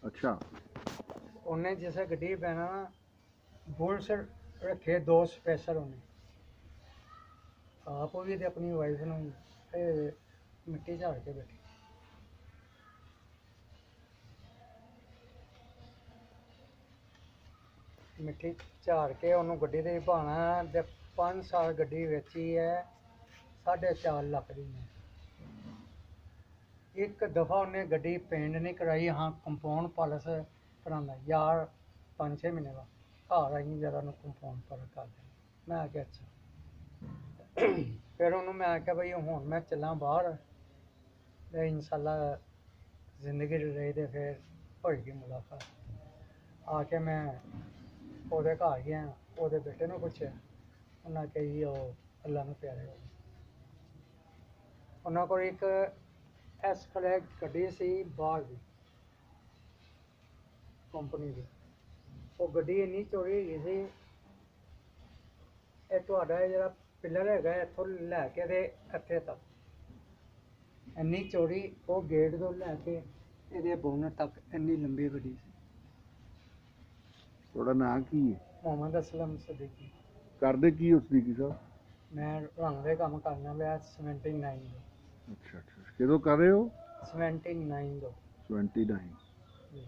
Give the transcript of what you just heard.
अच्छा उन्हें जिसे गड्डी पैना ना बुल्स रखे 2 स्पेशल उन्हें आप भी ते अपनी वाइफ नूं मिट्टी झाड़ के बैठी मिट्टी झाड़ के उन्होंने गड्डी ते भाना ते 5 साल गड्डी वेची है 4.5 लाख दी ने एक दफ़ा उन्हें गड्डी पेंट नहीं कराई हाँ कंपाउंड पालिश करांदा यार 5-6 महीने बाद घर आई जरा कंपाउंड पालिश कर देना मैं आख्या अच्छा फिर उन्होंने मैं आख्या भाई हुण मैं चलां बाहर ते इंशाअल्लाह जिंदगी रही ते फिर होएगी मुलाकात आके मैं ओहदे घर गया ओहदे बेटे नूं पुछया उन्हें आख्या जी ओह अल्लाह नूं प्यारे हो उन्होंने कोल एक एस-फ्लैग गड्डी सी बाहर दी कंपनी दी वो गड्डी इन्नी चोरी होई सी ਇਹ ਤੁਹਾਡਾ ਜਿਹੜਾ ਪਿਲਰ ਹੈਗਾ ਇੱਥੋਂ ਲੈ ਕੇ ਤੇ ਇੱਥੇ ਤੱਕ ਇੰਨੀ ਚੌੜੀ ਉਹ ਗੇਟ ਤੋਂ ਲੈ ਕੇ ਇਹਦੇ ਬੋਨਟ ਤੱਕ ਇੰਨੀ ਲੰਬੀ ਗੱਡੀ ਸੀ ਤੁਹਾਡਾ ਨਾਂ ਕੀ ਹੈ ਮੁਹੰਮਦ ਅਸਲਮ ਸਦੀਕੀ ਕਰਦੇ ਕੀ ਹੋ ਸਦੀਕੀ ਸਾਹਿਬ ਮੈਂ ਰੰਗ ਦੇ ਕੰਮ ਕਰਨਾ ਪਿਆ 79 ਦਾ ਅੱਛਾ ਅੱਛਾ ਕਦੋਂ ਕਰ ਰਹੇ ਹੋ 79 ਦਾ 29 ਜੀ